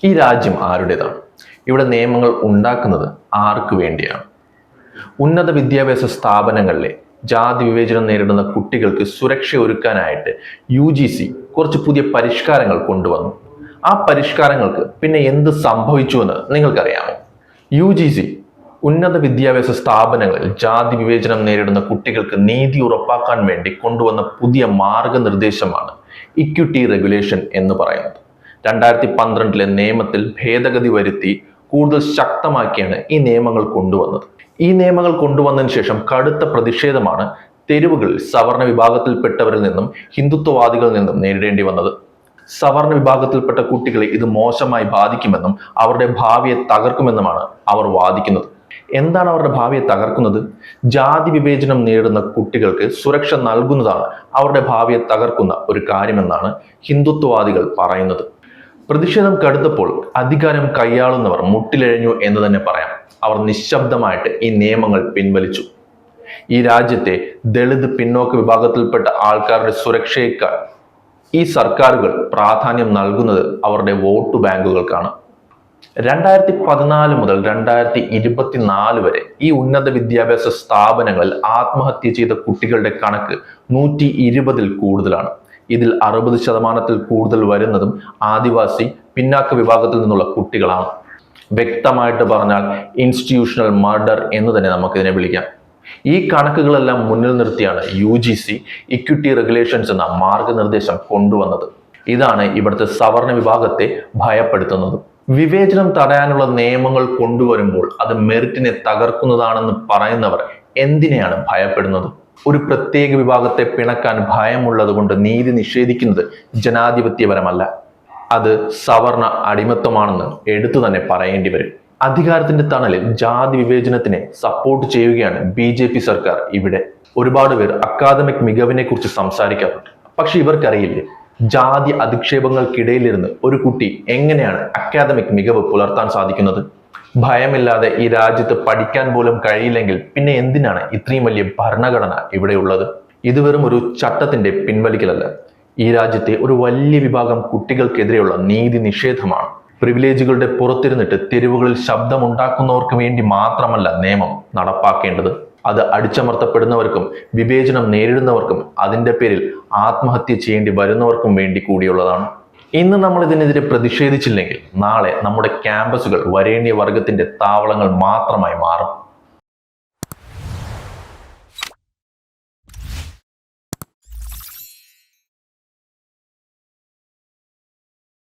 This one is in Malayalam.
ഈ രാജ്യം ആരുടേതാണ്? ഇവിടെ നിയമങ്ങൾ ഉണ്ടാക്കുന്നത് ആർക്ക് വേണ്ടിയാണ്? ഉന്നത വിദ്യാഭ്യാസ സ്ഥാപനങ്ങളിലെ ജാതി വിവേചനം നേരിടുന്ന കുട്ടികൾക്ക് സുരക്ഷ ഒരുക്കാനായിട്ട് UGC കുറച്ച് പുതിയ പരിഷ്കാരങ്ങൾ കൊണ്ടുവന്നു. ആ പരിഷ്കാരങ്ങൾക്ക് പിന്നെ എന്ത് സംഭവിച്ചുവെന്ന് നിങ്ങൾക്കറിയാമോ? UGC ഉന്നത വിദ്യാഭ്യാസ സ്ഥാപനങ്ങളിൽ ജാതി വിവേചനം നേരിടുന്ന കുട്ടികൾക്ക് നീതി ഉറപ്പാക്കാൻ വേണ്ടി കൊണ്ടുവന്ന പുതിയ മാർഗനിർദ്ദേശമാണ് ഇക്വിറ്റി റെഗുലേഷൻ എന്ന് പറയുന്നത്. 2012 നിയമത്തിൽ ഭേദഗതി വരുത്തി കൂടുതൽ ശക്തമാക്കിയാണ് ഈ നിയമങ്ങൾ കൊണ്ടുവന്നത്. ഈ നിയമങ്ങൾ കൊണ്ടുവന്നതിന് ശേഷം കടുത്ത പ്രതിഷേധമാണ് തെരുവുകളിൽ സവർണ വിഭാഗത്തിൽപ്പെട്ടവരിൽ നിന്നും ഹിന്ദുത്വവാദികളിൽ നിന്നും നേരിടേണ്ടി വന്നത്. സവർണ വിഭാഗത്തിൽപ്പെട്ട കുട്ടികളെ ഇത് മോശമായി ബാധിക്കുമെന്നും അവരുടെ ഭാവിയെ തകർക്കുമെന്നുമാണ് അവർ വാദിക്കുന്നത്. എന്താണ് അവരുടെ ഭാവിയെ തകർക്കുന്നത്? ജാതി വിവേചനം നേരിടുന്ന കുട്ടികൾക്ക് സുരക്ഷ നൽകുന്നതാണ് അവരുടെ ഭാവിയെ തകർക്കുന്ന ഒരു കാര്യമെന്നാണ് ഹിന്ദുത്വവാദികൾ പറയുന്നത്. പ്രതിഷേധം കടുത്തപ്പോൾ അധികാരം കൈയാളുന്നവർ മുട്ടിലിഴഞ്ഞു എന്ന് തന്നെ പറയാം. അവർ നിശബ്ദമായിട്ട് ഈ നിയമങ്ങൾ പിൻവലിച്ചു. ഈ രാജ്യത്തെ ദളിത് പിന്നോക്ക വിഭാഗത്തിൽപ്പെട്ട ആൾക്കാരുടെ സുരക്ഷയേക്കാൾ ഈ സർക്കാരുകൾ പ്രാധാന്യം നൽകുന്നത് അവരുടെ വോട്ട് ബാങ്കുകൾക്കാണ്. 2014 മുതൽ 2024 വരെ ഈ ഉന്നത വിദ്യാഭ്യാസ സ്ഥാപനങ്ങളിൽ ആത്മഹത്യ ചെയ്ത കുട്ടികളുടെ കണക്ക് 120-ൽ കൂടുതലാണ്. ഇതിൽ 60% കൂടുതൽ വരുന്നതും ആദിവാസി പിന്നാക്ക വിഭാഗത്തിൽ നിന്നുള്ള കുട്ടികളാണ്. വ്യക്തമായിട്ട് പറഞ്ഞാൽ ഇൻസ്റ്റിറ്റ്യൂഷണൽ മർഡർ എന്ന് തന്നെ നമുക്കിതിനെ വിളിക്കാം. ഈ കണക്കുകളെല്ലാം മുന്നിൽ നിർത്തിയാണ് UGC ഇക്വിറ്റി റെഗുലേഷൻസ് എന്ന മാർഗനിർദ്ദേശം കൊണ്ടുവന്നത്. ഇതാണ് ഇവിടുത്തെ സവർണ വിഭാഗത്തെ ഭയപ്പെടുത്തുന്നത്. വിവേചനം തടയാനുള്ള നിയമങ്ങൾ കൊണ്ടുവരുമ്പോൾ അത് മെറിറ്റിനെ തകർക്കുന്നതാണെന്ന് പറയുന്നവർ എന്തിനെയാണ് ഭയപ്പെടുന്നത്? ഒരു പ്രത്യേക വിഭാഗത്തെ പിണക്കാൻ ഭയമുള്ളത് കൊണ്ട് നീതി നിഷേധിക്കുന്നത് ജനാധിപത്യപരമല്ല, അത് സവർണ അടിമത്വമാണെന്ന് എടുത്തു തന്നെ പറയേണ്ടി വരും. അധികാരത്തിന്റെ തണലിൽ ജാതി വിവേചനത്തിനെ സപ്പോർട്ട് ചെയ്യുകയാണ് BJP സർക്കാർ. ഇവിടെ ഒരുപാട് പേർ അക്കാദമിക് മികവിനെ കുറിച്ച് സംസാരിക്കാറുണ്ട്. പക്ഷെ ഇവർക്കറിയില്ലേ, ജാതി അധിക്ഷേപങ്ങൾക്കിടയിലിരുന്ന് ഒരു കുട്ടി എങ്ങനെയാണ് അക്കാദമിക് മികവ് പുലർത്താൻ സാധിക്കുന്നത്? ഭയമില്ലാതെ ഈ രാജ്യത്ത് പഠിക്കാൻ പോലും കഴിയില്ലെങ്കിൽ പിന്നെ എന്തിനാണ് ഇത്രയും വലിയ ഭരണഘടന ഇവിടെയുള്ളത്? ഇത് വെറും ഒരു ചട്ടത്തിന്റെ പിൻവലിക്കലല്ല, ഈ രാജ്യത്തെ ഒരു വലിയ വിഭാഗം കുട്ടികൾക്കെതിരെയുള്ള നീതി നിഷേധമാണ്. പ്രിവിലേജുകളുടെ പുറത്തിരുന്നിട്ട് തെരുവുകളിൽ ശബ്ദമുണ്ടാക്കുന്നവർക്ക് വേണ്ടി മാത്രമല്ല നിയമം നടപ്പാക്കേണ്ടത്, അത് അടിച്ചമർത്തപ്പെടുന്നവർക്കും വിവേചനം നേരിടുന്നവർക്കും അതിന്റെ പേരിൽ ആത്മഹത്യ ചെയ്യേണ്ടി വരുന്നവർക്കും വേണ്ടി കൂടിയുള്ളതാണ്. ഇന്ന് നമ്മൾ ഇതിനെതിരെ പ്രതിഷേധിച്ചില്ലെങ്കിൽ നാളെ നമ്മുടെ ക്യാമ്പസുകൾ വരേണ്യ വർഗത്തിന്റെ താവളങ്ങൾ മാത്രമായി മാറും.